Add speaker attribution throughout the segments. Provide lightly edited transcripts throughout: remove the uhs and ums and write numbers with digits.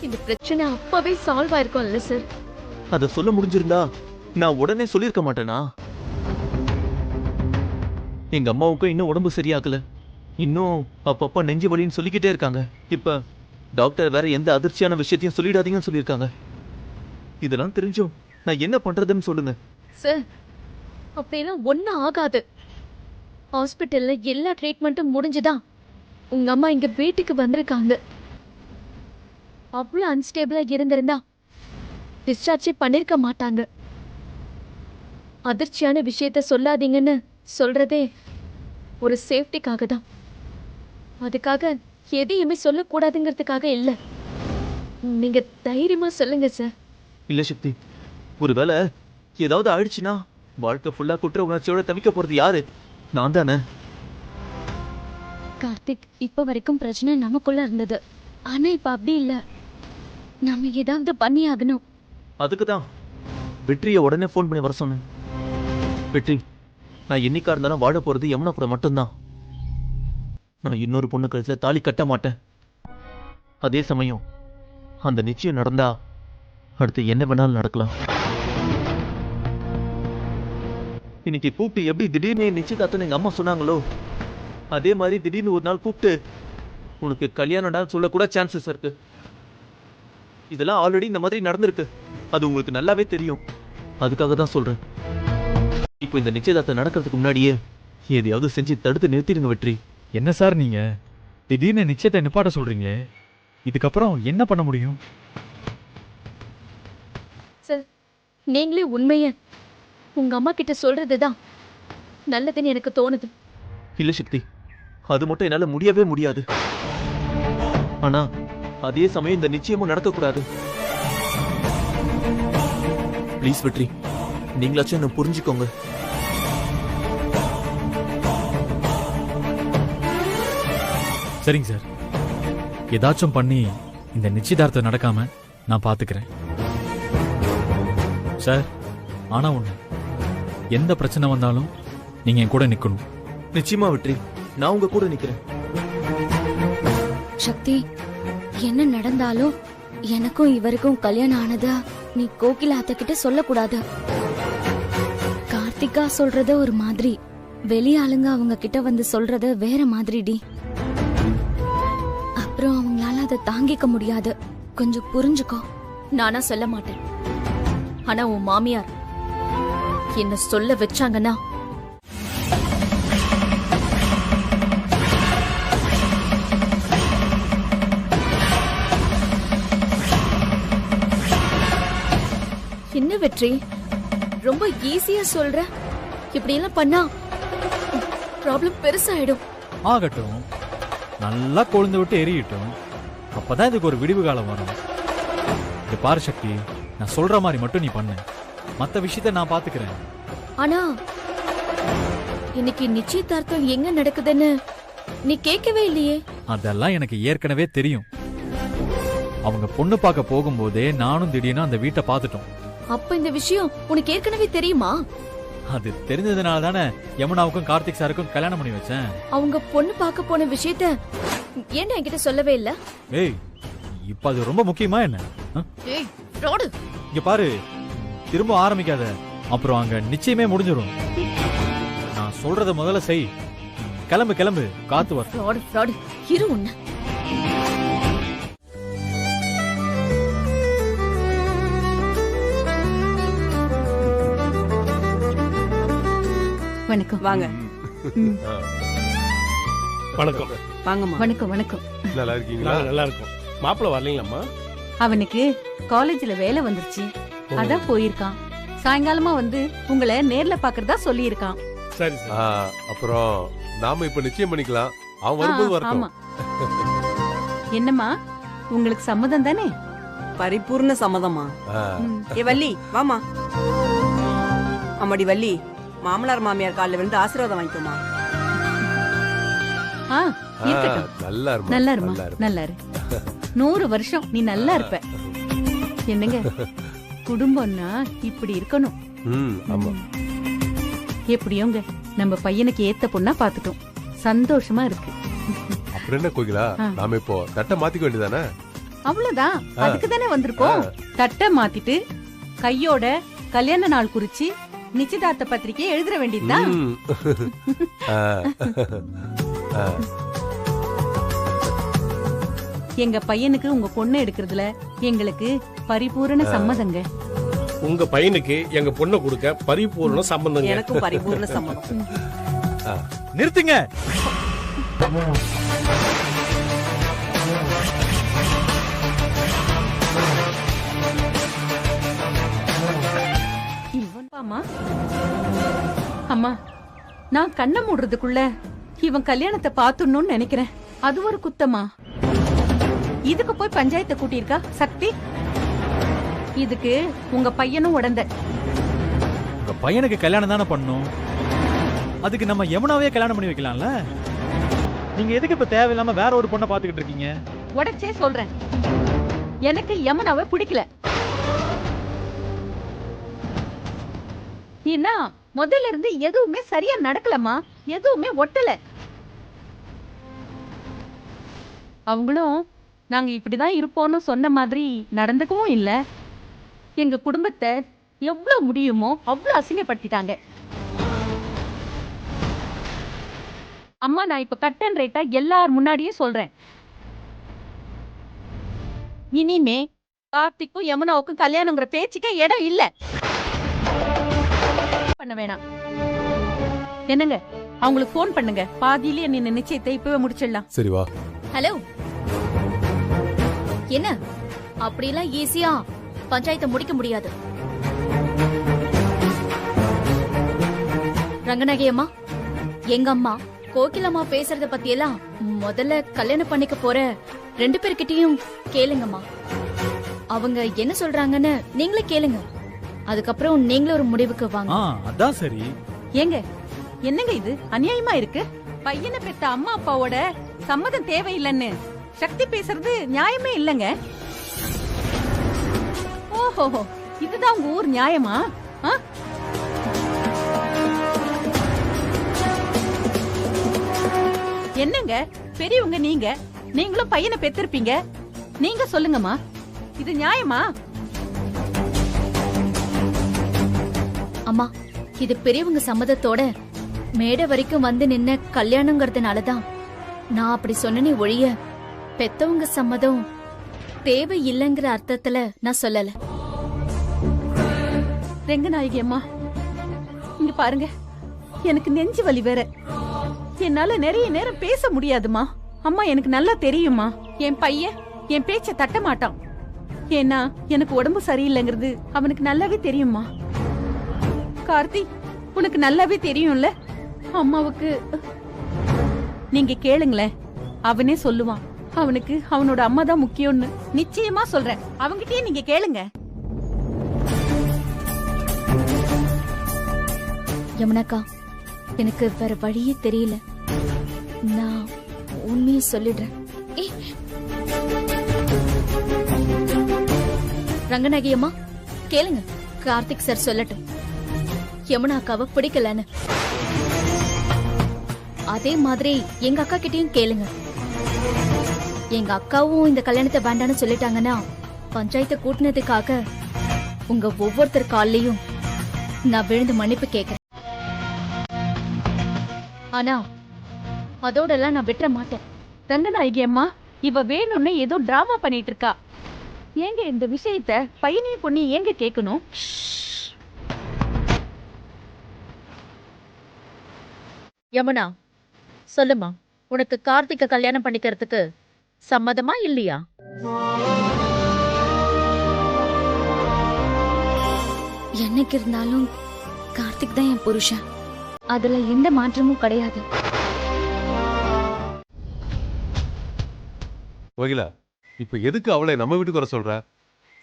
Speaker 1: இந்த பிரச்சனை அப்பவே சால்வ் ஆயிருக்கும்ல சார்.
Speaker 2: அத சொல்ல முடிஞ்சிருந்தா நான் உடனே சொல்லியிருக்க மாட்டேனா? எங்க அம்மாவுக்கும் இன்னும் உடம்பு சரியாகல. இன்னும் அப்பப்ப நெஞ்சு வலின்னு சொல்லிக்கிட்டே இருக்காங்க. இப்ப டாக்டர் வேற எந்த அதிர்ச்சியான விஷயத்தையும் சொல்லிடாதீங்கன்னு சொல்லியிருக்காங்க. இதெல்லாம் தெரிஞ்சும் நான் என்ன பண்றதுன்னு சொல்லுங்க.
Speaker 1: சார், அப்படியெல்லாம் ஒன்றும் ஆகாது. ஹாஸ்பிட்டல்ல எல்லா ட்ரீட்மெண்ட்டும் முடிஞ்சுதான் உங்க அம்மா இங்க வீட்டுக்கு வந்திருக்காங்க. அவ்வளோ அன்ஸ்டேபிளா இருந்திருந்தா டிஸ்சார்ஜே பண்ணிருக்க மாட்டாங்க. அதிர்ச்சியான விஷயத்த சொல்லாதீங்கன்னு சொல்றதே ஒரு சேஃப்டிக்காக தான். அதுக்காக எதையுமே சொல்லக்கூடாதுங்கிறதுக்காக இல்லை. நீங்க தைரியமா சொல்லுங்க சார்.
Speaker 2: இல்ல சக்தி, ஒருவேளை ஏதாவது ஆயிடுச்சுன்னா வாழ்க்கை ஃபுல்லா குற்ற உணர்ச்சியோட தவிக்க போறது யாரு? நான் தானே.
Speaker 1: கார்த்திக், இப்ப வரைக்கும் பிரச்சனை நமக்குள்ள இருந்தது. ஆனா இப்ப அப்படி இல்ல. நாம ஏதாவது பண்ணி ஆகணும்.
Speaker 2: அதுக்கு தான் வெற்றியை உடனே ஃபோன் பண்ணி வர சொன்னேன். வெற்றி, நான் என்னைக்கா இருந்தாலும் வாழ போறது யமுனா கூட மட்டும்தான். நான் இன்னொரு பொண்ணு கழுத்துல தாலி கட்ட மாட்டேன். அதே சமயம் அந்த நிச்சயம் நடந்தா அடுத்து என்ன வேணாலும் நடக்கலாம். இன்னைக்கு கூப்பிட்டு எப்படி திடீர்னு நிச்சயதார்த்தம் எங்க அம்மா சொன்னாங்களோ அதே மாதிரி திடீர்னு ஒரு நாள் கூப்பிட்டு உனக்கு கல்யாணம்டா சொல்லக்கூட சான்சஸ் இருக்கு. இதெல்லாம் ஆல்ரெடி இந்த மாதிரி நடந்திருக்கு. அது உங்களுக்கு நல்லாவே தெரியும். அதுக்காக தான் சொல்றேன். இப்போ இந்த நிச்சயதார்த்தம் நடக்கிறதுக்கு முன்னாடியே எதையாவது செஞ்சு தடுத்து நிறுத்திடுங்க வெற்றி.
Speaker 3: என்ன சார் நீங்க திடீர்னு நிச்சயத்தை நிப்பாட்ட சொல்றீங்க? இதுக்கப்புறம் என்ன பண்ண முடியும்?
Speaker 1: சார், நீங்களே உண்மைய உங்க அம்மா கிட்ட சொல்றதுதான் நல்லதுன்னு எனக்கு தோணுது.
Speaker 2: இல்ல சக்தி, அது மட்டும் என்னால முடியவே முடியாது. ஆனா அதே சமயம் இந்த நிச்சயமும் நடக்கக்கூடாது. ப்ளீஸ் வெற்றி, நீங்களாச்சும் என்ன புரிஞ்சுக்கோங்க.
Speaker 3: சரிங்க சார், ஏதாச்சும் பண்ணி இந்த நிச்சயதார்த்தம் நடக்காம நான் பாத்துக்கிறேன் சார். ஆனா ஒண்ணு, எந்த பிரச்சனை வந்தாலும் நீங்க என் கூட நிக்கணும்.
Speaker 2: நிச்சயமா வெற்றி, நான் உங்க கூட நிக்கிறேன்.
Speaker 4: சக்தி, என்ன நடந்தாலும் எனக்கும் இவருக்கும் கல்யாணம் ஆனதா நீ கோகிலா அத்தை கிட்ட சொல்லக்கூடாது. கார்த்திகா சொல்றத ஒரு மாதிரி, வெளியாளுங்க அவங்க கிட்ட வந்து சொல்றத வேற மாதிரிடி. அப்புறம் அவங்களால அதை தாங்கிக்க முடியாது. கொஞ்சம் புரிஞ்சுக்கோ.
Speaker 1: நானா சொல்ல மாட்டேன். ஆனா உன் மாமியார் என்ன சொல்ல வச்சாங்கன்னா என்ன வெற்றி, ரொம்ப ஈஸியா சொல்ற. இப்படி எல்லாம் பண்ணா ப்ராப்ளம் பெருசாயிடும்.
Speaker 3: ஆகட்டும், நல்லா கொழுந்து விட்டு எரியட்டும். அப்பதான் இதுக்கு ஒரு விடிவு காலம் வரும். இது பாரு சக்தி, நான் சொல்ற மாதிரி மட்டும் நீ பண்ணு. மத்த விஷயத்த நான் பாத்துக்கிறேன்.
Speaker 1: ஆனா இன்னைக்கு நிச்சயதார்த்தம் எங்க நடக்குதுன்னு நீ கேட்கவே இல்லையே.
Speaker 3: அதெல்லாம் எனக்கு ஏற்கனவே தெரியும். அவங்க பொண்ணு பார்க்க போகும்போதே நானும் திடீர்னு அந்த வீட்டை பார்த்துட்டோம்.
Speaker 1: அப்ப இந்த விஷயம் உனக்கு ஏற்கனவே தெரியுமா?
Speaker 3: அது தெரிஞ்சதுனால தானே யமுனாவுக்கும் கார்த்திக் சாருக்கும் கல்யாணம் பண்ணி வச்சேன்.
Speaker 1: அவங்க பொண்ணு பார்க்க போன விஷயத்த ஏன் என்கிட்ட சொல்லவே இல்ல?
Speaker 3: ஏய், இப்ப அது ரொம்ப முக்கியமா என்ன?
Speaker 1: ஏய் ஃப்ராடு,
Speaker 3: இங்க பாரு, திரும்ப ஆரம்பிக்காத. அப்புறம் அங்க நிச்சயமே முடிஞ்சிடும். நான் சொல்றத முதல்ல செய். கிளம்பு கிளம்பு, காத்து வர.
Speaker 1: ஃப்ராடு ஃப்ராடு, இரு உன்ன.
Speaker 5: வணக்கம்.
Speaker 6: வாங்க.
Speaker 7: வணக்கம்.
Speaker 6: வாங்கம்மா.
Speaker 5: வணக்கம் வணக்கம்.
Speaker 7: நல்லா இருக்கீங்களா? நல்லா இருக்கும். மாப்பிள்ள வரலீங்களாம்மா?
Speaker 5: அவனுக்கு காலேஜ்ல வேலை வந்துருச்சு, அதான் போயிருக்கான். சாயங்காலமா வந்து உங்களை நேர்ல பாக்குறதா சொல்லியிருக்கான்.
Speaker 7: சரி சரி. அப்புறம் நாம இப்ப நிச்சயம் பண்ணிக்கலாம். அவன் வரும்போது வரட்டும்.
Speaker 5: ஆமா. என்னம்மா, உங்களுக்கு சம்மதம் தானே?
Speaker 6: பரிபூர்ண சம்மதமா? ஏ வள்ளி, வாமா. அம்மாடி வள்ளி, மாமனார் மாமியார் காலில் விழுந்து ஆசீர்வாதம் வாங்கிக்கோமா.
Speaker 5: இருக்கட்டும்.
Speaker 7: நல்லா இருமா.
Speaker 5: நல்லா இருமா, நல்லா இரு. 100 வருஷம் நீ நல்லா இருப்ப. என்னங்க, குடும்பம்னா இப்படி இருக்கணும்.
Speaker 7: ஆமா.
Speaker 5: எப்படியோங்க நம்ம பையனுக்கு ஏத்த பொண்ணா பாத்துட்டோம். சந்தோஷமா இருக்கு.
Speaker 7: அப்புறம் என்ன கோகிலா, நாம இப்போ தட்டை மாத்திக்க வேண்டியதானே?
Speaker 5: அவ்வளவுதான். அதுக்கு தானே வந்திருக்கோம். தட்டை மாத்திட்டு கையோட கல்யாண நாள் குறிச்சு நிச்சயதார்த்த பத்திரிக்கை எழுதுற வேண்டியதுதான். எங்க பையனுக்கு உங்க பொண்ணு எடுக்கிறதுல எங்களுக்கு பரிபூரண சம்மதங்க.
Speaker 8: உங்க பையனுக்கு எங்க பொண்ணை கொடுக்க பரிபூர்ண சம்பந்தங்க.
Speaker 6: எனக்கும் பரிபூர்ண சம்மதம்.
Speaker 3: நிறுத்துங்க.
Speaker 5: அம்மா அம்மா, நான் கண்ணை மூடுறதுக்குள்ள இவன் கல்யாணத்தை பாத்துடணும்னு நினைக்கிறேன். அது ஒரு குத்தமா? இதுக்கு போய் பஞ்சாயத்தை கூட்டியிருக்கா சக்தி. இதுக்கு உங்க பையனும் உடந்த.
Speaker 3: உங்க பையனுக்கு கல்யாணம் தானே பண்ணும். அதுக்கு நம்ம யமுனாவே கல்யாணம் பண்ணி வைக்கலாம்ல. நீங்க எதுக்கு இப்ப தேவையில்லாம வேற ஒரு பொண்ணை பாத்துக்கிட்டு இருக்கீங்க?
Speaker 5: உடச்சே சொல்றேன், எனக்கு யமுனாவை பிடிக்கல. ஏன்னா முதல்ல இருந்து எதுவுமே சரியா நடக்கலமா, எதுவுமே ஒட்டல. அவங்களும் நாங்க இப்படிதான் இருப்போம்னு சொன்ன மாதிரி நடந்துக்கவும் இல்ல. எங்க குடும்பத்தை எவ்வளவு முடியுமோ அவ்வளவு அசிங்கப்படுத்திட்டாங்க. அம்மா, நான் இப்ப கட் அண்ட் ரைட்டா எல்லார் முன்னாடியும் சொல்றேன், இனிமே கார்த்திக்கும் யமுனாவுக்கும் கல்யாணங்கிற பேச்சுக்கே இடம் இல்ல. பண்ண வேணாம். என்னங்க, அவங்களுக்கு போன் பண்ணுங்க. பாதியிலேயே நின்ன நிச்சயத்தை இப்பவே முடிச்சிடலாம்.
Speaker 7: சரி வா.
Speaker 4: ஹலோ, என்ன அப்படிலாம் ஈஸியா பஞ்சாயத்தை முடிக்க முடியாது. ரங்கநாயகி அம்மா, எங்க அம்மா கோகிலம்மா பேசுறத பத்தி எல்லாம் முதல்ல கல்யாணம் பண்ணிக்க போற 2 பேர்கிட்டயும் கேளுங்கம்மா. அவங்க என்ன சொல்றாங்கன்னு நீங்களே கேளுங்க. அதுக்கப்புறம் நீங்களும் ஒரு முடிவுக்கு வாங்க.
Speaker 3: அதான் சரி.
Speaker 5: ஏங்க, என்னங்க இது அநியாயமா இருக்கு? பையனை பெத்த அம்மா அப்பாவோட சம்மதம் தேவையில்லைன்னு சக்தி பேசுறது நியாயமே இல்லங்க. ஓஹோ, இதுதான் உங்க ஊர் நியாயமா? என்னங்க பெரியவங்க, நீங்களும் பையனை பெத்திருப்பீங்க. நீங்க சொல்லுங்கம்மா, இது நியாயமா?
Speaker 4: அம்மா, இது பெரியவங்க சம்மதத்தோட மேடை வரைக்கும் வந்து நின்ன கல்யாணங்கிறதுனாலதான் நான் அப்படி சொன்னனே ஒழிய பெத்தவங்க சம்மதம் தேவை இல்லைங்கிற அர்த்தத்துல நான் சொல்லல.
Speaker 5: ரெங்கநாயகி அம்மா, இங்க பாருங்க, எனக்கு நெஞ்சு வலி வேற. என்னால நிறைய நேரம் பேச முடியாதுமா. அம்மா, எனக்கு நல்லா தெரியுமா, என் பையன் என் பேச்ச தட்ட மாட்டான். ஏன்னா எனக்கு உடம்பு சரியில்லைங்கிறது அவனுக்கு நல்லாவே தெரியுமா. கார்த்தி, உனக்கு நல்லாவே தெரியும்ல அம்மாவுக்கு. நீங்க கேளுங்களேன், அவனே சொல்லுவான் அவனுக்கு அவனோட அம்மா தான் முக்கியம்னு. நிச்சயமா சொல்றேன், அவங்கிட்டயே நீங்க கேளுங்க.
Speaker 4: யமுனாக்கா, எனக்கு வேற வழியே தெரியல. நான் உண்மையை சொல்லிடுறேன். ரங்கநாயகி அம்மா, கேளுங்க. கார்த்திக் சார் சொல்லட்டும் யமுனாக்காவை பிடிக்கலன்னு. அதே மாதிரி எங்க அக்கா கிட்டயும் கேளுங்க. எங்க அக்காவும் இந்த கல்யாணத்தை வேண்டான்னு சொல்லிட்டாங்கன்னா பஞ்சாயத்தை கூட்டினதுக்காக உங்க ஒவ்வொருத்தர் காலையும் நான் விழுந்து மன்னிப்பு கேட்கிறேன். ஆனா அதோடலாம் நான் விட்டுற மாட்டேன்.
Speaker 5: ரங்கநாயகி அம்மா, இவ வேணும்னு ஏதோ டிராமா பண்ணிட்டு இருக்கா. ஏங்க இந்த விஷயத்த பையனையும் பொண்ணி ஏங்க கேட்கணும்?
Speaker 1: யமுனா, சொல்லுமா, உனக்கு கார்த்திக்க கல்யாணம் பண்ணிக்கிறதுக்கு சம்மதமா இல்லையா?
Speaker 4: என்னைக்கு இருந்தாலும் கார்த்திக் தான் என் புருஷன்.
Speaker 1: அதுல எந்த மாற்றமும் கிடையாது.
Speaker 7: கோகிலா, இப்ப எதுக்கு அவளை நம்ம வீட்டுக்கு வர சொல்ற?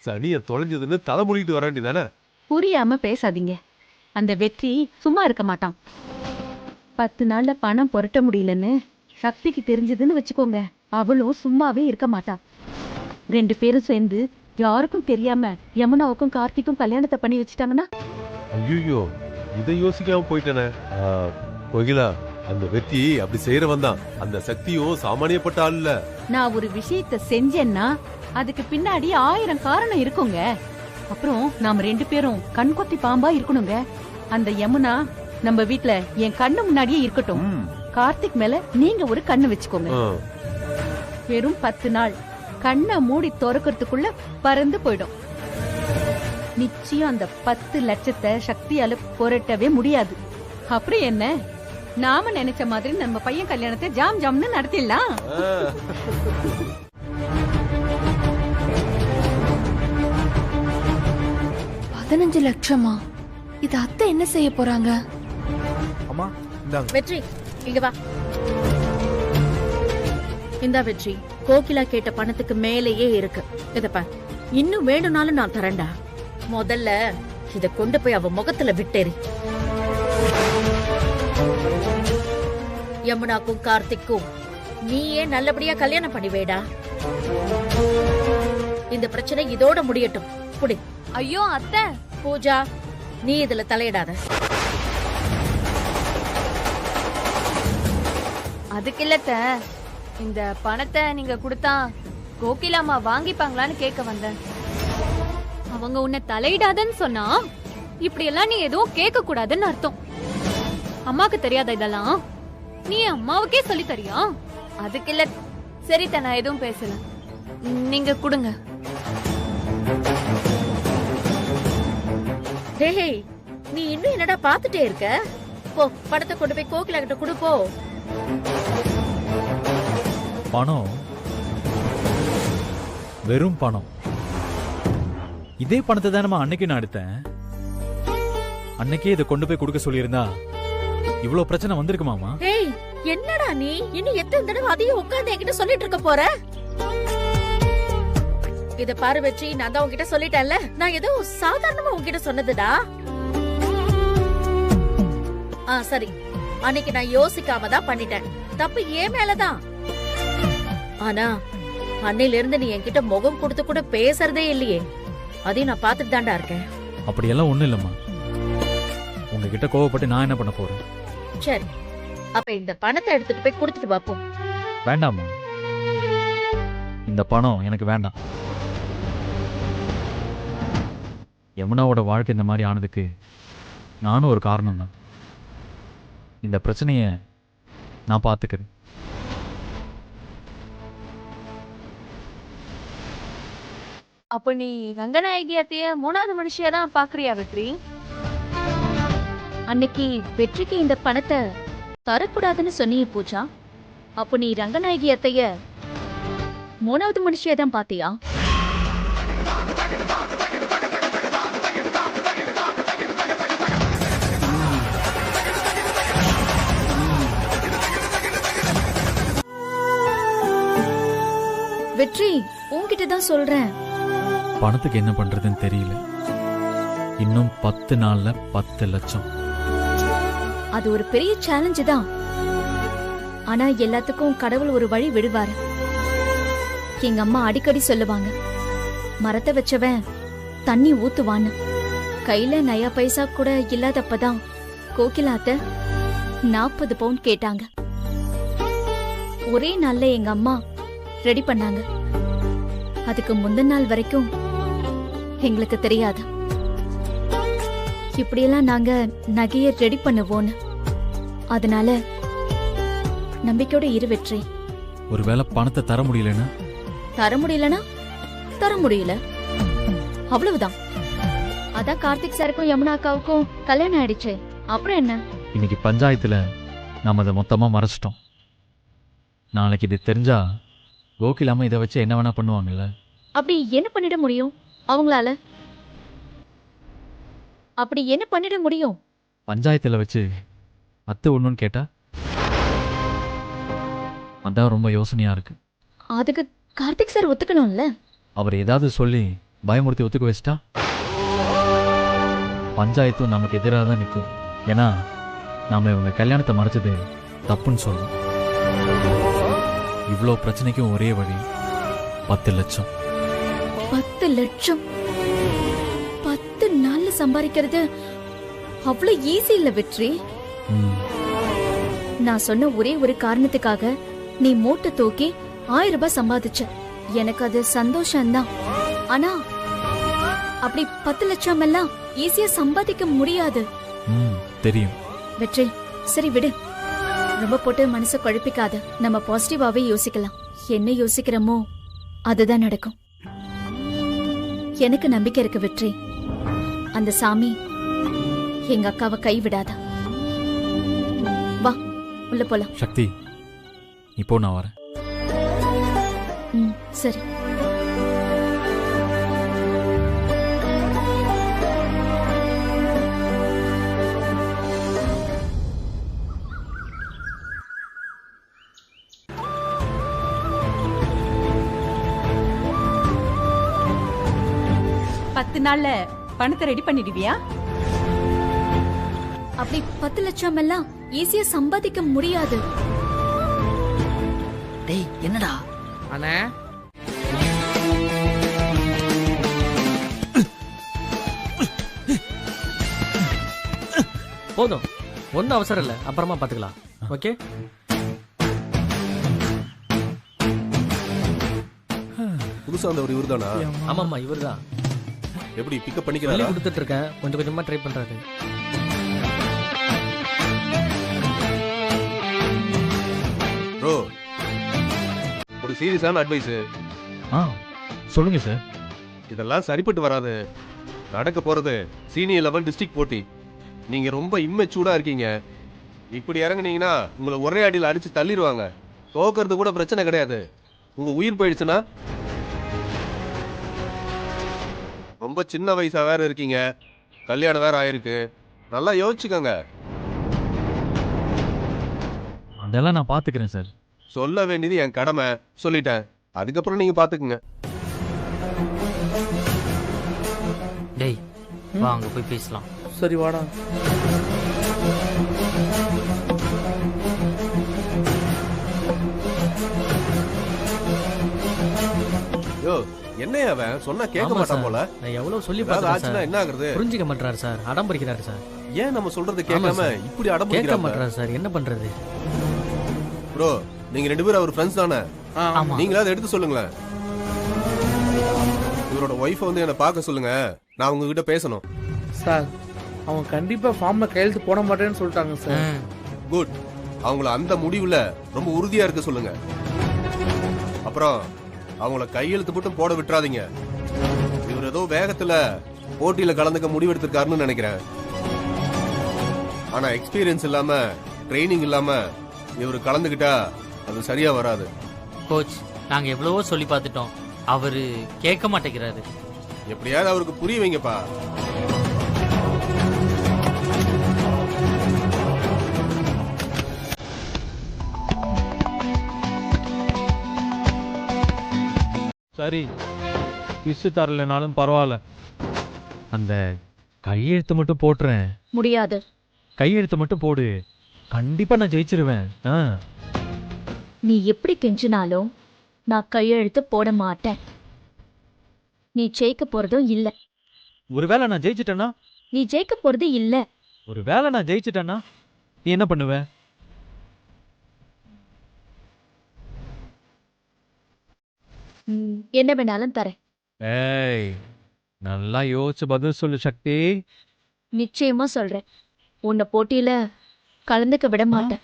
Speaker 7: சனிய தொலைஞ்சதுன்னு தலை மூடிட்டு வர வேண்டியதானே?
Speaker 5: புரியாம பேசாதீங்க. அந்த வெற்றி சும்மா இருக்க மாட்டான். 10 நாள்ல பணம் புரட்ட முடியலன்னு சக்திக்கு தெரிஞ்சதுன்னு வச்சுக்கோங்க, அவளும் சும்மாவே இருக்க மாட்டான். 2 பேரும் சேர்ந்து யாருக்கும் தெரியாம யமுனாவுக்கும் கார்த்திக்கும் கல்யாணத்தை பண்ணி வச்சுட்டாங்கன்னா?
Speaker 7: ஐயோ, இதை யோசிக்காம போயிட்டேனே. கோகிலா, அந்த வெற்றி அப்படி செய்யறவன் தான். அந்த சக்தியும் சாமானியப்பட்ட ஆள் இல்ல.
Speaker 5: நான் ஒரு விஷயத்த செஞ்சேன்னா அதுக்கு பின்னாடி 1000 காரணம் இருக்குங்க. அப்புறம் நாம 2 பேரும் கண்கொத்தி பாம்பா இருக்கணுங்க. அந்த யமுனா நம்ம வீட்ல என் கண்ணு முன்னாடியே இருக்கட்டும். கார்த்திக் மேல நீங்க ஒரு கண்ணு வச்சுக்கோங்க. வெறும் 10 நாள் கண்ணை மூடி திறக்கிறதுக்குள்ள பறந்து போயிடும். நிச்சயம் அந்த 10 லட்சத்தை சக்தியால புரட்டவே முடியாது. அப்புறம் என்ன, நாம நினைச்ச மாதிரி நம்ம பையன் கல்யாணத்தை ஜாம் ஜாம்னு நடத்திடலாம்.
Speaker 1: 15 லட்சமா? இது அத்தை என்ன செய்ய போறாங்க?
Speaker 3: அம்மா இந்தாங்க.
Speaker 4: வெற்றி இங்க வா. இந்த வெற்றி கோகிலா கேட்ட பணத்துக்கு மேலேயே இருக்கு. இத பார், இன்னும் வேணும்னாலும் நான் தரேன்டா. முதல்ல இத கொண்டு போய் அவ முகத்துல விட்டேரு. யமுனாக்கும் கார்த்திக்கும் நீயே நல்லபடியா கல்யாணம் பண்ணி வைடா. இந்த பிரச்சனை இதோட முடியட்டும். புடி.
Speaker 1: ஐயோ அத்தை.
Speaker 4: பூஜா, நீ இதுல தலையிடாத.
Speaker 1: அதுக்கு இல்லத்த, இந்த பணத்தை நீங்க கொடுத்தா கோகிலாமா வாங்கிப்பாங்களான்னு கேட்க வந்தேன். அவங்க உன்னை தலையிடாதன்னு சொன்னா இப்படி எல்லாம் நீ எதுவும் கேட்க கூடாதுன்னு அர்த்தம். அம்மாக்கு தெரியாத இதெல்லாம் நீ அம்மாவுக்கே சொல்லி தரியா? அதுக்கு இல்ல. சரித்த, நான் எதுவும் பேசல, நீங்க கொடுங்க.
Speaker 4: டேய், நீ இன்னும் என்னடா பாத்துட்டே இருக்க? போ, பணத்தை கொண்டு போய் கோகிலா கிட்ட கொடுப்போ.
Speaker 3: பணம், வெறும் பணம். இதே பணத்தை தானே அன்னைக்கு நான் எடுத்தேன். அன்னைக்கே இதை கொண்டு போய் கொடுக்க சொல்லியிருந்தா இவ்வளவு பிரச்சனை வந்திருக்குமாமா?
Speaker 4: ஏய், என்னடா நீ இன்னும் எத்தனை தடவை அதையும் உட்கார்ந்து என்கிட்ட சொல்லிட்டு இருக்க போற? இத பாரு வெற்றி, நான் தான் உன்கிட்ட சொல்லிட்டேன்ல, நான் ஏதோ சாதாரணமா உன்கிட்ட சொன்னதுடா. சரி, அன்னைக்கு நான் யோசிக்காம தான் பண்ணிட்டேன். தப்பு ஏன் மேலதான். ஆனா அன்னையில இருந்து நீ என்கிட்ட முகம் கொடுத்து கூட பேசுறதே இல்லையே. அதையும் நான் பாத்துட்டு தான்டா இருக்கேன்.
Speaker 3: அப்படியெல்லாம் ஒண்ணும் இல்லம்மா. உங்ககிட்ட கோவப்பட்டு நான் என்ன பண்ண போறேன்?
Speaker 4: சரி, அப்ப இந்த பணத்தை எடுத்துட்டு போய் கொடுத்துட்டு பாப்போம்.
Speaker 3: வேண்டாமா, இந்த பணம் எனக்கு வேண்டாம். யமுனாவோட வாழ்க்கை இந்த மாதிரி ஆனதுக்கு நானும் ஒரு காரணம் தான். இந்த பிரச்சனைய நான் பார்த்துக்கிறேன்.
Speaker 1: அப்ப நீ ரங்கநாயகி அத்தைய 3வது மனுஷியா தான் பாக்குறியா வெற்றி?
Speaker 4: அன்னைக்கு வெற்றிக்கு இந்த பணத்தை தரக்கூடாதுன்னு சொன்னியே பூஜா. அப்போ நீ ரங்கநாயகி அத்தைய 3வது மனுஷியா தான் பாத்தியா? வெற்றி, உன்கிட்ட தான் சொல்றேன்.
Speaker 3: பணத்துக்கு என்ன பண்றதுன்னு தெரியல. இன்னும் 10 நாள்ல 10 லட்சம்.
Speaker 4: அது ஒரு பெரிய சேலஞ்சு தான். ஆனா எல்லாத்துக்கும் கடவுள் ஒரு வழி விடுவாரு. எங்க அம்மா அடிக்கடி சொல்லுவாங்க, மரத்தை வச்சவன் தண்ணி ஊத்துவான்னு. கையில நயா பைசா கூட இல்லாதப்பதான் கோகிலாத்த 40 பவுண்ட் கேட்டாங்க. ஒரே நாள்ல எங்க அம்மா ரெடி பண்ணாங்க. அதுக்கு முந்தின நாள் வரைக்கும் எங்களுக்கு தெரியாது இப்படியெல்லாம் நாங்க நகைய ரெடி பண்ணுவோன்னு. அதனால நம்பிக்கையோட இரு வெற்றி.
Speaker 3: ஒருவேளை பணத்தை தர முடியலன்னா?
Speaker 4: தர முடியலனா தர முடியல, அவ்வளவுதான். அதான் கார்த்திக் சாருக்கும் யமுனா அக்காவுக்கும் கல்யாணம் ஆயிடுச்சு. அப்புறம் என்ன?
Speaker 3: இன்னைக்கு பஞ்சாயத்துல நாம அதை மொத்தமா மறைச்சிட்டோம். நாளைக்கு இது தெரிஞ்சா கோகிலாம இதை வச்சு என்ன வேணா பண்ணுவாங்கல்ல.
Speaker 4: அப்படி என்ன பண்ணிட முடியும் அவங்களால? அப்படி என்ன பண்ணிட முடியும்?
Speaker 3: பஞ்சாயத்துல வச்சு அத்தை ஒண்ணுன்னு கேட்டா? அதான் ரொம்ப யோசனையா இருக்கு.
Speaker 4: அதுக்கு கார்த்திக் சார் ஒத்துக்கணும்ல.
Speaker 3: அவர் ஏதாவது சொல்லி பயமுறுத்தி ஒத்துக்க வச்சிட்டா பஞ்சாயத்தும் நமக்கு எதிராக தான் நிற்கும். ஏன்னா நாம இவங்க கல்யாணத்தை மறைச்சது தப்புன்னு சொல்லும். இவ்வளோ பிரச்சனைக்கும் ஒரே வழி 10 லட்சம்.
Speaker 4: 10 லட்சம் 10 நாள்ல சம்பாதிக்கிறது அவ்வளவு ஈஸி இல்ல வெற்றி. நான் சொன்ன ஒரே ஒரு காரணத்துக்காக நீ மூட்டை தூக்கி 1000 ரூபாய் சம்பாதிச்ச. எனக்கு அது சந்தோஷம்தான். ஆனா அப்படி 10 லட்சம் எல்லாம் ஈஸியா சம்பாதிக்க முடியாது.
Speaker 3: தெரியும்.
Speaker 4: வெற்றி, சரி விடு. ரொம்ப போட்டு மனசை குழப்பிக்காத. நம்ம பாசிட்டிவாவே யோசிக்கலாம். என்ன யோசிக்கிறோமோ அதுதான் நடக்கும். எனக்கு நம்பிக்கை இருக்கு வெற்றி. அந்த சாமி எங்க அக்காவை கைவிடாத. வா உள்ள போலாம்.
Speaker 3: சக்தி, இப்போ நான் வரேன்.
Speaker 4: சரி.
Speaker 5: பத்து நாள்ல பணத்தை ரெடி பண்ணிடுவியா?
Speaker 4: அப்படி 10 லட்சம் எல்லாம் ஈஸியா சம்பாதிக்க முடியாது.
Speaker 9: டேய் என்னடா
Speaker 10: அண்ணே?
Speaker 9: போதும், ஒன்னும் அவசரம் இல்ல, அப்புறமா பாத்துக்கலாம். ஓகே.
Speaker 8: புதுசா வந்தவர் இவர்தானா?
Speaker 9: ஆமாமா இவர்தான்.
Speaker 8: எப்படி பிக்கப்
Speaker 9: சொல்லி
Speaker 8: பண்ணிக்கிறாரா?
Speaker 9: கொடுத்துட்டு இருக்கேன், கொஞ்சம் கொஞ்சமா ட்ரை பண்றாரு.
Speaker 7: ப்ரோ, ஒரு சீரியஸான அட்வைஸ்.
Speaker 3: சொல்லுங்க சார்.
Speaker 7: இதெல்லாம் சரிப்பட்டு வராது. நடக்க போறது சீனியர் லெவல் டிஸ்ட்ரிக்ட் போட்டி. நீங்க ரொம்ப இம்மெச்சூர்டா இருக்கீங்க. இப்படி இறங்குனீங்கன்னா உங்களை ஒரே அடியில் அடிச்சு தள்ளிடுவாங்க. தோக்கிறது கூட பிரச்சனை கிடையாது. உங்க உயிர் போயிடுச்சுன்னா ரொம்ப சின்ன வயசா வேற இருக்கீங்க. கல்யாணம் வேற ஆயிருக்கு. நல்லா யோசிச்சுக்கோங்க.
Speaker 3: அதெல்லாம் நான் பாத்துக்கிறேன் சார்.
Speaker 7: சொல்ல வேண்டியது என் கடமை, சொல்லிட்டேன். அதுக்கப்புறம் நீங்க பாத்துக்குங்க.
Speaker 9: டேய் வா அங்க போய் பேசலாம்.
Speaker 10: சரி வாடா.
Speaker 7: யோ, என்னையா அவன் சொன்னா கேட்க
Speaker 9: ஆமா
Speaker 7: மாட்டான்
Speaker 9: சார்.
Speaker 7: போல.
Speaker 9: நான் எவ்வளவு சொல்லி
Speaker 7: ஏதாவது
Speaker 9: பார்த்தேன்
Speaker 7: ஆச்சுன்னா
Speaker 9: சார்.
Speaker 7: என்ன ஆகுறது?
Speaker 9: புரிஞ்சுக்க மாட்டாரு சார், அடம் பிடிக்கிறாரு சார்.
Speaker 7: ஏன் நம்ம சொல்றது
Speaker 9: ஆமா
Speaker 7: கேட்காம
Speaker 9: சார்.
Speaker 7: இப்படி அடம்
Speaker 9: கேட்க
Speaker 7: பிடிக்கிறாங்க?
Speaker 9: மாட்டாரு சார், என்ன பண்றது?
Speaker 7: ப்ரோ, நீங்க 2 பேரும் அவர் ஃப்ரெண்ட்ஸ் தானே?
Speaker 9: ஆமா.
Speaker 7: நீங்களாவது எடுத்து சொல்லுங்களேன். இவரோட ஒய்ஃபை வந்து என்ன பார்க்க சொல்லுங்க. நான் உங்ககிட்ட பேசணும்.
Speaker 10: சார் அவன் கண்டிப்பா ஃபார்ம்ல கையெழுத்து போட மாட்டேன்னு சொல்லிட்டாங்க சார்.
Speaker 7: குட். அவங்கள அந்த முடிவுல ரொம்ப உறுதியா இருக்க சொல்லுங்க. அப்புறம் அவங்கள கையெழுத்து மட்டும் போட விட்டுறாதீங்க. இவர் ஏதோ வேகத்துல போட்டியில கலந்துக்க முடிவெடுத்திருக்காருன்னு நினைக்கிறேன். ஆனா எக்ஸ்பீரியன்ஸ் இல்லாம, ட்ரைனிங் இல்லாம இவர் கலந்துக்கிட்டா அது சரியா வராது.
Speaker 9: கோச், நாங்க எவ்வளவோ சொல்லி பார்த்துட்டோம், அவரு கேட்க மாட்டேங்கிறாரு.
Speaker 7: எப்படியாவது அவருக்கு புரிய வைங்கப்பா.
Speaker 3: சரி, கிஸ் தரலனாலும் பரவாயில்ல, அந்த கையெழுத்து மட்டும் போட்டுறேன்.
Speaker 4: முடியாது.
Speaker 3: கையெழுத்து மட்டும் போடு, கண்டிப்பா நான் ஜெயிச்சிருவேன்.
Speaker 4: நீ எப்படி கெஞ்சினாலும் நான் கையெழுத்து போட மாட்டேன். நீ ஜெயிக்க போறதும் இல்ல.
Speaker 3: ஒருவேளை நான் ஜெயிச்சிட்டேன்னா?
Speaker 4: நீ ஜெயிக்க போறது இல்ல.
Speaker 3: ஒருவேளை நான் ஜெயிச்சிட்டேன்னா நீ என்ன பண்ணுவ?
Speaker 4: என்ன வேணாலும் தரேன்.
Speaker 3: ஏய், நல்லா யோசிச்சு பதில் சொல்லு சக்தி.
Speaker 4: நிச்சயமா சொல்றேன், உன்னை போட்டியில கலந்துக்க விட மாட்டேன்.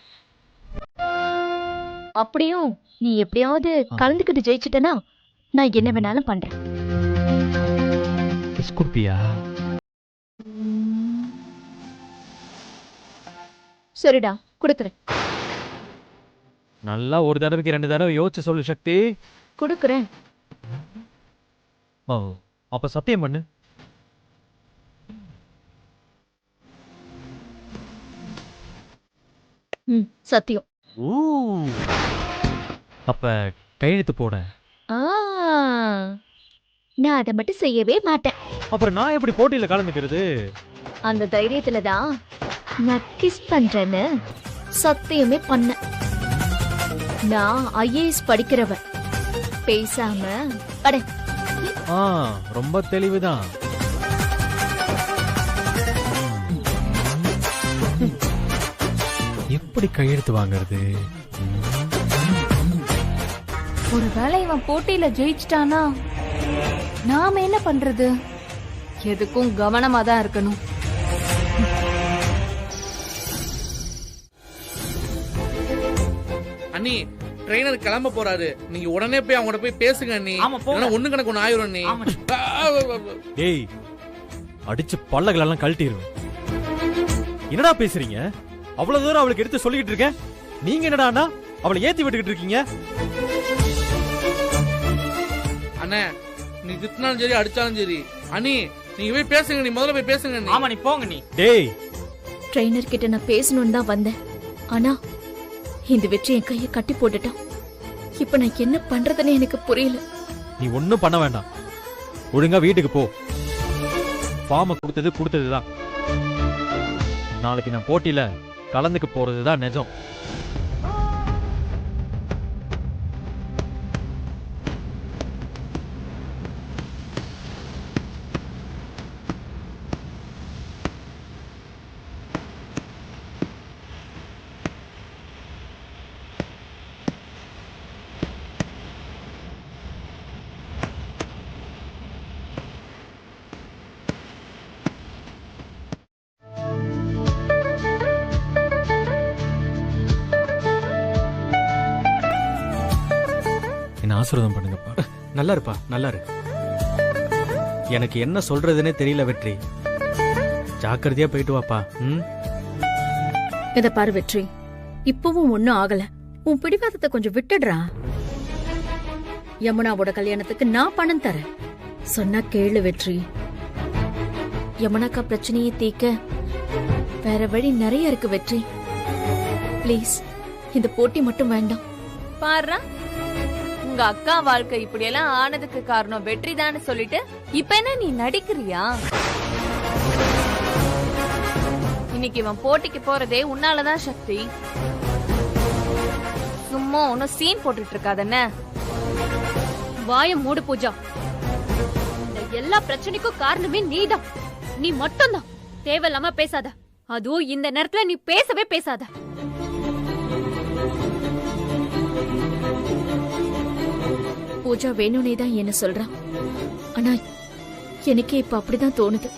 Speaker 4: அப்படியும் நீ எப்படியாவது கலந்துக்கிட்டு ஜெயிச்சிட்டனா நான் என்ன வேணாலும் பண்றேன்.
Speaker 3: கிஸ் குடுப்பியா?
Speaker 4: சரிடா, கொடுக்குறேன்.
Speaker 3: நல்லா ஒரு தடவைக்கு 2 தடவை யோசிச்சு சொல்லு சக்தி.
Speaker 4: கொடுக்குறேன்.
Speaker 3: ஓ, அப்ப சத்தியம் பண்ணு.
Speaker 4: சத்தியம்.
Speaker 3: அப்ப கையெழுத்து போட.
Speaker 4: நான் அதை மட்டும் செய்யவே மாட்டேன்.
Speaker 3: அப்புறம் நான் எப்படி போட்டியில கலந்துக்கிறது?
Speaker 4: அந்த தைரியத்துல தான் நான் கிஸ் பண்றேன்னு சத்தியமே பண்ண. நான் ஐஏஎஸ் படிக்கிறவ. பேசாம அட.
Speaker 3: ரொம்ப தெளிவுதான். எப்படி கையெழுத்து வாங்குறது?
Speaker 1: ஒருவேளை இவன் போட்டியில ஜெயிச்சிட்டானா நாம என்ன பண்றது? எதுக்கும் கவனமா தான் இருக்கணும்.
Speaker 10: அண்ணி ட்ரெயினர் கிளம்ப போறாரு, நீங்க உடனே போய் அவங்க போய் பேசுங்க அண்ணி.
Speaker 9: ஆமா, போங்க.
Speaker 10: இல்லைன்னா ஒண்ணு கணக்கு ஒண்ணு ஆயிரும் அண்ணி.
Speaker 9: ஆமா.
Speaker 3: டேய், அடிச்சு பல்லகளெல்லாம் கழட்டிடுவேன். என்னடா பேசுறீங்க? அவ்வளவு தூரம் அவளுக்கு எடுத்து சொல்லிக்கிட்டு இருக்கேன், நீங்க என்னடா அவளை ஏத்தி விட்டுக்கிட்டு இருக்கீங்க?
Speaker 10: அண்ணே நீ திட்டினாலும் சரி அடிச்சாலும் சரி, அண்ணி நீங்க போய் பேசுங்க, நீ முதல்ல போய் பேசுங்க அண்ணி.
Speaker 9: ஆமா, நீ போங்க நீ.
Speaker 3: டேய்,
Speaker 4: ட்ரெயினர் கிட்ட நான் பேசணும்னு தான் வந்தேன். ஆனா இந்த வெற்றி என் கையை கட்டி போட்டுட்டான். இப்ப நான் என்ன பண்றதுன்னு எனக்கு புரியல.
Speaker 3: நீ ஒண்ணும் பண்ண வேண்டாம், ஒழுங்கா வீட்டுக்கு போ. ஃபார்மை கொடுத்ததுதான். நாளைக்கு நான் போட்டியில கலந்துக்க போறதுதான் நிஜம். என்ன ஆசீர்வாதம் பண்ணுங்கப்பா.
Speaker 11: நல்லா இருப்பா, நல்லா இரு. எனக்கு என்ன சொல்றதுன்னே தெரியல வெற்றி. ஜாக்கிரதையா போயிட்டு வாப்பா.
Speaker 12: இத பாரு வெற்றி, இப்பவும் ஒண்ணும் ஆகல. உன் பிடிவாதத்தை கொஞ்சம் விட்டுடுறா. யமுனாவோட கல்யாணத்துக்கு நான் பணம் தரேன். சொன்னா கேளு வெற்றி.
Speaker 4: யமுனாக்கா பிரச்சனையை தீர்க்க வேற வழி நிறைய இருக்கு வெற்றி. ப்ளீஸ், இந்த போட்டி மட்டும் வேண்டாம்.
Speaker 1: பாருடா, உங்க அக்கா வாழ்க்கை இப்படி எல்லாம் ஆனதுக்கு காரணம் வெற்றி தான்னு சொல்லிட்டு இப்ப என்ன நீ நடிக்கிறியா? இன்னைக்கு இவன் போட்டிக்கு போறதே உன்னாலதான் சக்தி. சும்மா ஒன்னும் சீன் போட்டுட்டு இருக்காதென்ன.
Speaker 12: வாய மூடு பூஜா. இந்த எல்லா பிரச்சனைக்கும் காரணமே நீதான். நீ மட்டும்தான். தேவையில்லாம பேசாத. அதுவும் இந்த நேரத்துல நீ பேசவே பேசாத.
Speaker 4: பூஜா வேணும்னே தான் என்ன சொல்றான். ஆனா எனக்கே இப்ப அப்படிதான் தோணுது.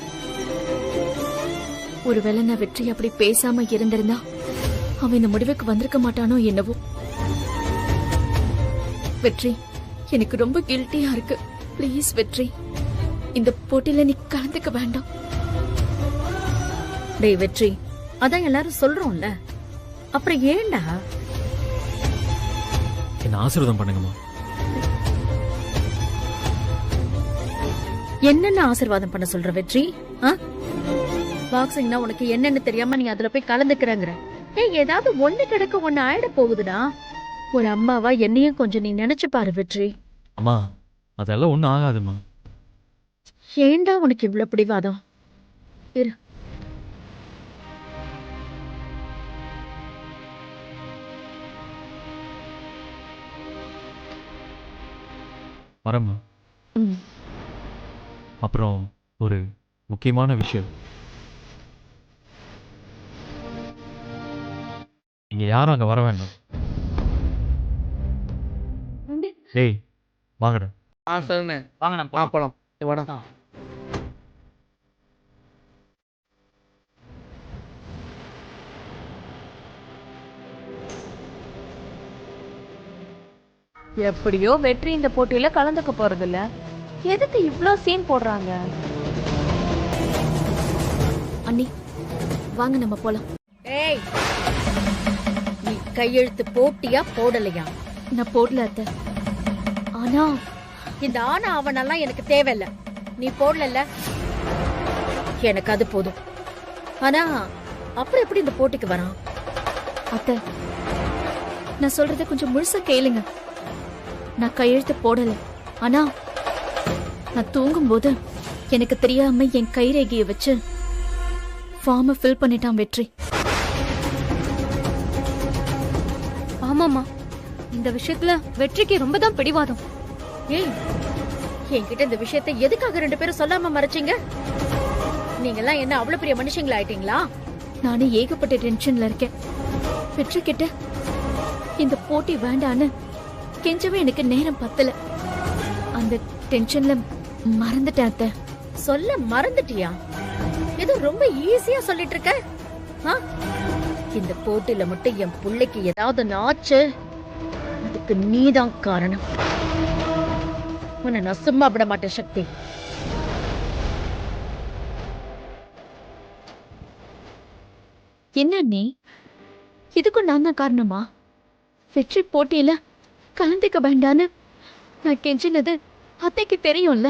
Speaker 4: ஒருவேளை நான் வெற்றி அப்படி பேசாம இருந்திருந்தா அவன் இந்த முடிவுக்கு வந்திருக்க மாட்டானோ என்னவோ. வெற்றி, எனக்கு ரொம்ப கில்ட்டியா இருக்கு. ப்ளீஸ் வெற்றி, இந்த போட்டியில நீ கலந்துக்க வேண்டாம்.
Speaker 12: டேய் வெற்றி, அதான் எல்லாரும் சொல்றோம்ல, அப்புறம் ஏண்டா?
Speaker 3: என்ன ஆசீர்வாதம் பண்ணுங்கம்மா.
Speaker 12: என்னென்ன ஆசீர்வாதம் பண்ண சொல்ற வெற்றி? பாக்ஸிங்னா உனக்கு என்னன்னு தெரியாம நீ அதுல போய் கலந்துக்கிறங்கிற. ஏய், ஏதாவது ஒண்ணு கிடக்க ஒண்ணு ஆயிட போகுதுடா. ஒரு அம்மாவா என்னையும் கொஞ்சம் நீ நினைச்சு பாரு வெற்றி.
Speaker 3: அம்மா, அதெல்லாம் ஒண்ணும் ஆகாதுமா.
Speaker 12: ஏண்டா உனக்கு இவ்வளவு பிடிவாதம்? இரு,
Speaker 3: வரம்மா. அப்புறம் ஒரு முக்கியமான விஷயம், நீங்க யாரும் அங்க வர வேண்டாம். டேய், வாங்கடா.
Speaker 10: சரிண்ணே,
Speaker 9: வாங்க நம்ம
Speaker 10: போலாம். வாடா.
Speaker 1: எப்படியோ வெற்றி இந்த போட்டியில கலந்துக்க போறது இல்ல. எதுக்கு இவ்ளோ சீன் போடுறாங்க?
Speaker 4: அண்ணி, வாங்க நம்ம போலாம்.
Speaker 12: ஏய், நீ கையெழுத்து போட்டியா போடலையா?
Speaker 4: நான் போடல அத்தை. ஆனா
Speaker 12: இந்த ஆனா அவனெல்லாம் எனக்கு தேவையில்ல. நீ போடல, எனக்கு அது போதும். ஆனா அப்புறம் எப்படி இந்த போட்டிக்கு வரான்?
Speaker 4: அத்தை, நான் சொல்றத கொஞ்சம் முழுசா கேளுங்க. நான் கையெழுத்து போடல. ஆனா நான் தூங்கும்போது எனக்கு தெரியாம என் கைரேகையை வச்சு ஃபார்மை ஃபில் பண்ணிட்டான் வெற்றி.
Speaker 12: ஆமாமா, இந்த விஷயத்துல வெற்றிக்கு ரொம்ப தான் பிடிவாதம். ஏய், என்கிட்ட இந்த விஷயத்தை எதுக்காக ரெண்டு பேரும் சொல்லாம மறைச்சீங்க? நீங்க எல்லாம் என்ன அவ்வளவு பெரிய மனுஷங்களா ஆயிட்டீங்களா?
Speaker 4: நானே ஏகப்பட்ட டென்ஷன்ல இருக்கேன். வெற்றி கிட்ட இந்த போட்டி வேண்டான்னு கெஞ்சவே எனக்கு நேரம் பத்தல. அந்த டென்ஷன்ல மறந்துட்டேன் அத்தை.
Speaker 13: சொல்ல மறந்துட்டியா? ஏதோ ரொம்ப ஈஸியா சொல்லிட்டு இருக்க. ஆ? இந்த போட்டியில மட்டும் என் பிள்ளைக்கு ஏதாவது ஆச்சு, அதுக்கு நீதான் காரணம். உன்னை நான் சும்மா விட மாட்டேன் சக்தி.
Speaker 4: என்ன நீ இதுக்கும் நான் தான் காரணமா? வெற்றி போட்டியில கலந்துக்க வேண்டான்னு நான் கெஞ்சினது அத்தைக்கு தெரியும்ல,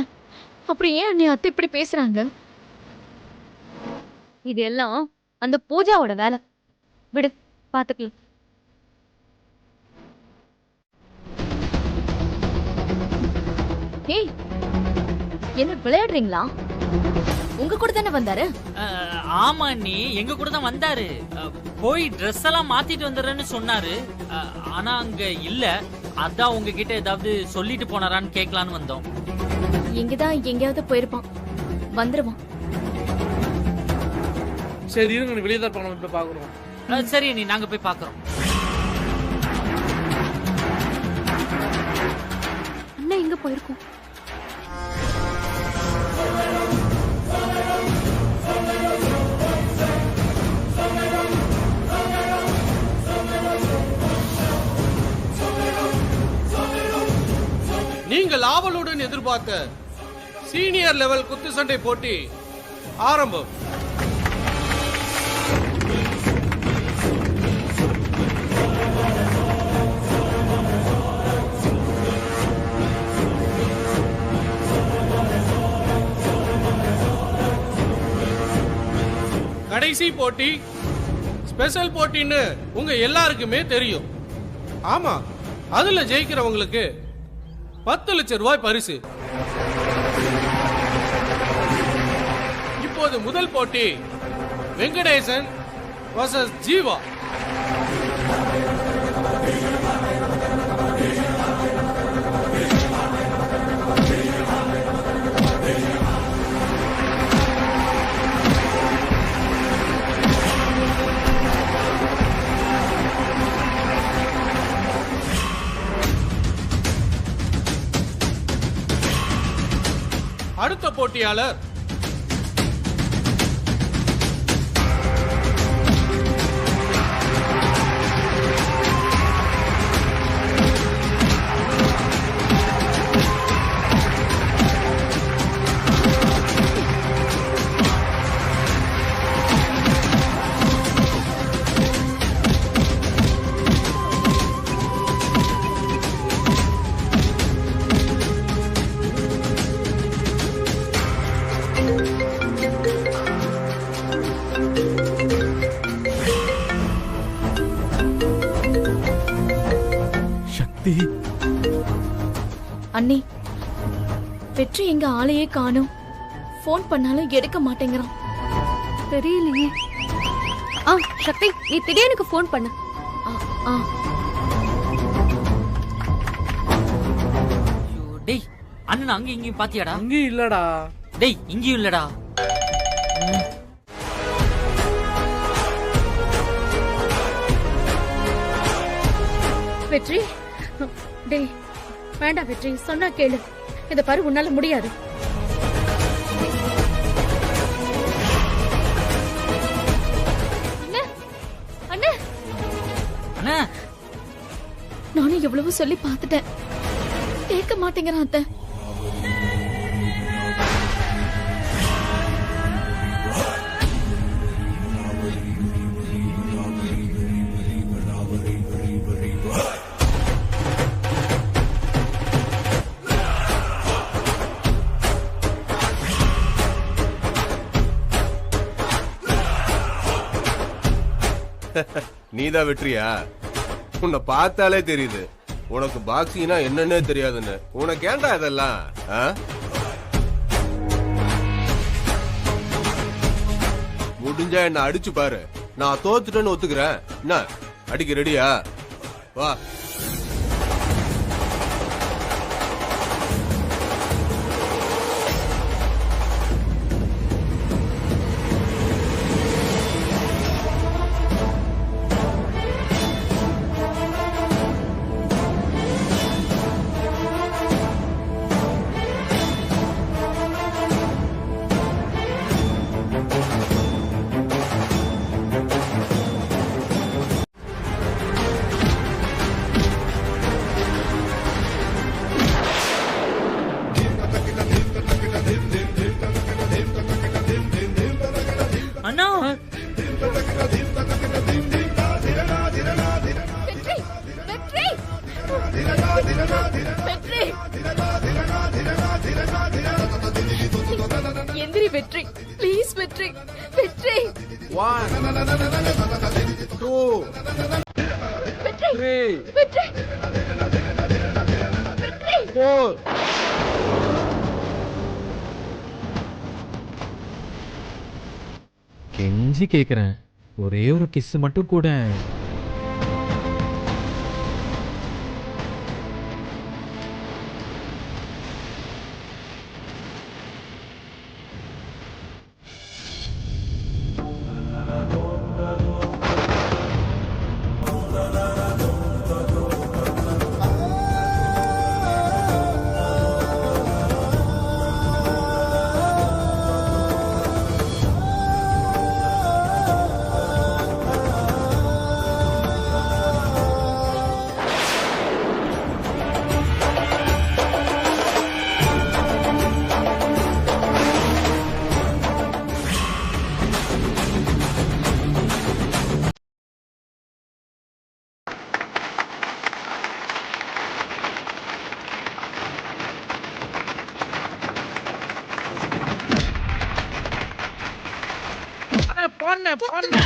Speaker 4: அப்புறம் ஏன் நீ அத்தை இப்படி பேசுறாங்க?
Speaker 12: இது எல்லாம் அந்த பூஜாவோட வேலை. விடு, பாத்துக்கலாம்.
Speaker 4: ஏய், என்ன விளையாடுறீங்களா? உங்க கூட தானே வந்தாரு?
Speaker 9: ஆமா அண்ணி, எங்க கூட தான் வந்தாரு. போய் ட்ரெஸ் எல்லாம் மாத்திட்டு வந்துடுறேன்னு சொன்னாரு. ஆனா அங்க இல்ல. அதான் உங்ககிட்ட ஏதாவது சொல்லிட்டு போனாரான்னு கேட்கலான்னு வந்தோம்.
Speaker 4: இங்கதான் எங்கேயாவது போயிருப்பான், வந்துருவான்.
Speaker 10: சரி இருங்க, வெளியே தான் இருப்பாங்க, போய் பாக்குறோம்.
Speaker 9: சரி அண்ணி, நாங்க போய் பாக்குறோம்.
Speaker 12: அண்ணா எங்க போயிருக்கோம்?
Speaker 14: நீங்கள் ஆவலுடன் எதிர்பார்த்த சீனியர் லெவல் குத்து சண்டை போட்டி ஆரம்பம். கடைசி போட்டி ஸ்பெஷல் போட்டின்னு உங்க எல்லாருக்குமே தெரியும். ஆமா, அதுல ஜெயிக்கிறவங்களுக்கு 10 லட்சம் ரூபாய் பரிசு. இப்போது முதல் போட்டி வெங்கடேசன் வர்சஸ் ஜீவா. அடுத்த போட்டியாளர்
Speaker 4: அண்ணி, வெற்றி எங்க ஆளையே காணும். போன் பண்ணாலும் எடுக்க மாட்டேங்கிறான்.
Speaker 12: தெரியலையே. சக்தி, நீ திடீர்னு போன் பண்ண.
Speaker 9: டேய், அண்ணன் அங்க இங்கேயும் பாத்தியாடா?
Speaker 10: அங்கேயும் இல்லடா.
Speaker 9: டேய், இங்கேயும் இல்லடா.
Speaker 13: வெற்றி, டேய் வேண்டாம் வெற்றி, சொன்னா கேளு. இத பாரு, உன்னால முடியாது.
Speaker 4: நானும் எவ்வளவு சொல்லி பார்த்துட்டேன், கேட்க மாட்டேங்கிறான் அத்தை.
Speaker 7: நீதான் வெற்றியா? உன்னை பார்த்தாலே தெரியுது உனக்கு பாக்ஸிங்னா என்னன்னே தெரியாதுன்னு. உனக்கு ஏண்டா இதெல்லாம்? முடிஞ்சா என்ன அடிச்சு பாரு, நான் தோத்துட்டேன்னு ஒத்துக்கிறேன். என்ன அடிக்க ரெடியா? வா.
Speaker 4: எந்திரி வெற்றி, ப்ளீஸ் வெற்றி, வெற்றி.
Speaker 14: 1 2 3
Speaker 4: வெற்றி
Speaker 14: 4
Speaker 3: கெஞ்சி கேக்குறேன், ஒரே ஒரு கிஸ் மட்டும் கூட.
Speaker 10: பொண்ணு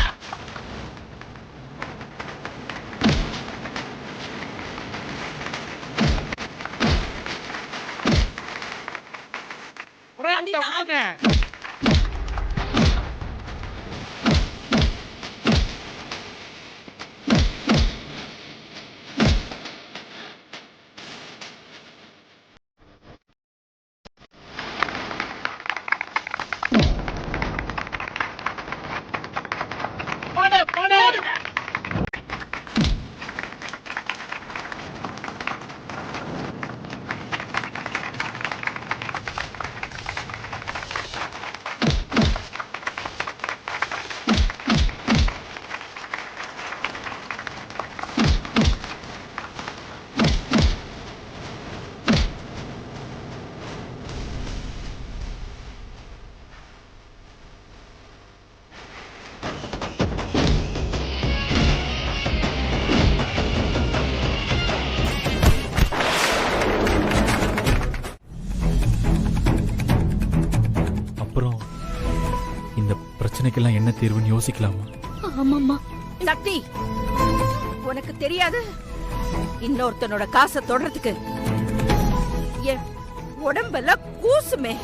Speaker 3: அப்புறம் இந்த பிரச்சனைக்கெல்லாம் என்ன தீர்வுன்னு யோசிக்கலாமா?
Speaker 5: ஆமாம்மா. சக்தி, உனக்கு தெரியாது இன்னொருத்தனோட காசை தொடறதுக்கு என் உடம்பெல்லாம் கூசுமே.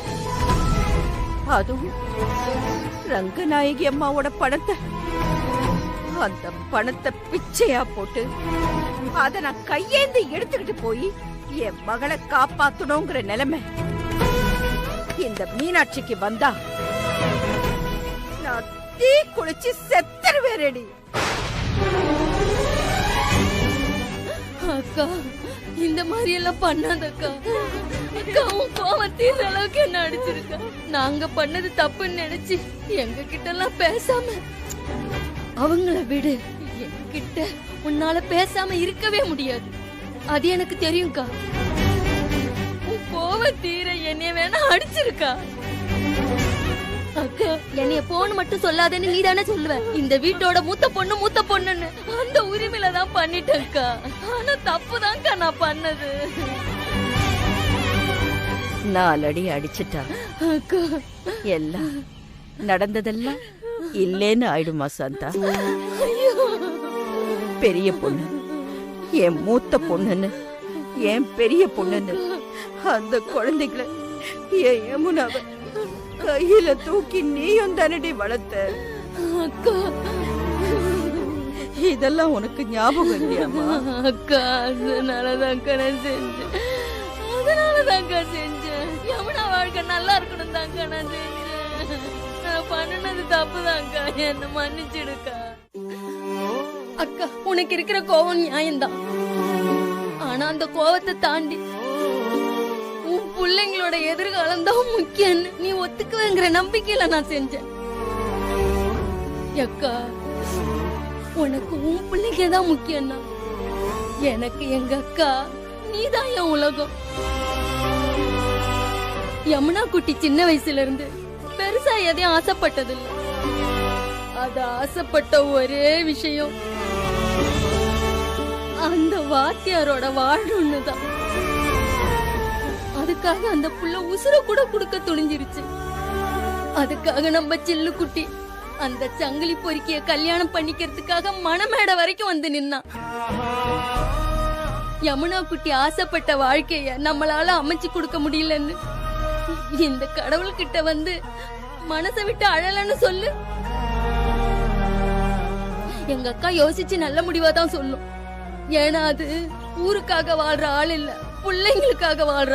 Speaker 5: அதுவும் ரங்கநாயகி அம்மாவோட பணத்தை, அந்த பணத்தை பிச்சையா போட்டு அத நான் கையேந்து எடுத்துக்கிட்டு போய் என் மகளை காப்பாத்தணுங்கிற நிலைமை இந்த மீனாட்சிக்கு வந்தா நான் தீ குளிச்சு செத்துருவேன்.
Speaker 12: அக்கா, இந்த மாதிரி எல்லாம் பண்ணாதக்கா. அக்கா, உன் கோவம் தீர்ற அளவுக்கு என்ன அடிச்சிருக்கா. நாங்க பண்ணது தப்புன்னு நினைச்சு எங்க கிட்ட எல்லாம் பேசாம அவங்கள விடு. என்கிட்ட உன்னால பேசாம இருக்கவே முடியாது, அது எனக்கு தெரியும்க்கா. உன் கோவம் தீர என்னைய வேணா அடிச்சிருக்கா. அக்கா, என்னைய போன்னு மட்டும் சொல்லாதேன்னு நீ தானே சொல்லுவ. இந்த வீட்டோட மூத்த பொண்ணுன்னு அந்த உரிமையில தான் பண்ணிட்டேன்க்கா. ஆனா தப்புதான்க்கா நான் பண்ணது.
Speaker 5: 4 அடி அடிச்சிட்டா
Speaker 12: அக்கா,
Speaker 5: எல்லாம் நடந்ததெல்லாம் இல்லேன்னு ஆயிடுமா சாந்தா? பெரிய பொண்ணு, என் மூத்த பொண்ணுன்னு, என் பெரிய பொண்ணுன்னு அந்த குழந்தைகளை என் யமுனாவை கையில தூக்கி நீயும் தானடி வளர்த்த.
Speaker 12: அக்கா,
Speaker 5: இதெல்லாம் உனக்கு ஞாபகம் இல்லையாமா?
Speaker 12: அக்கா, அதனாலதான்க்கா நான் செஞ்சேன். யமுனா வாழ்க்கை நல்லா இருக்கணும் தான்க்கா நான் செஞ்சேன். நான் பண்ணுனது தப்புதான்க்கா, என்ன மன்னிச்சிடுக்கா. அக்கா, உனக்கு இருக்கிற கோவம் நியாயம்தான். ஆனா அந்த கோவத்தை தாண்டி உன் பிள்ளைங்களோட எதிர்காலம் தான் முக்கியம்னு நீ ஒத்துக்குவேங்கிற நம்பிக்கையில நான் செஞ்சேன். அக்கா, உனக்கு உன் பிள்ளைங்க தான் முக்கியம்னா எனக்கு எங்க அக்கா நீதான் என் உலகம். யமுனா குட்டி சின்ன வயசுல இருந்து பெருசா எதையும் ஆசைப்பட்டதில்லை. அது ஆசைப்பட்ட ஒரே விஷயம் அந்த வாத்தியாரோட வாழணும்னு தான். அதுக்காக அந்த புள்ள உசுர கூட கொடுக்க துணிஞ்சிருச்சு. அதுக்காக நம்ம சில்லு குட்டி அந்த சங்கிலி பொறுக்கிய கல்யாணம் பண்ணிக்கிறதுக்காக மணமேடை வரைக்கும் வந்து நின்னான். யமுனா குட்டி ஆசைப்பட்ட வாழ்க்கைய நம்மளால அமைச்சு கொடுக்க முடியலன்னு இந்த கடவுள்கிட்ட வந்து மனசை விட்டு அழலன்னு சொல்லு. எங்க அக்கா யோசிச்சு நல்ல முடிவாதான் சொல்லும். ஏன்னா அது ஊருக்காக வாழ்ற ஆள் இல்ல, பிள்ளைங்களுக்காக வாழ்ற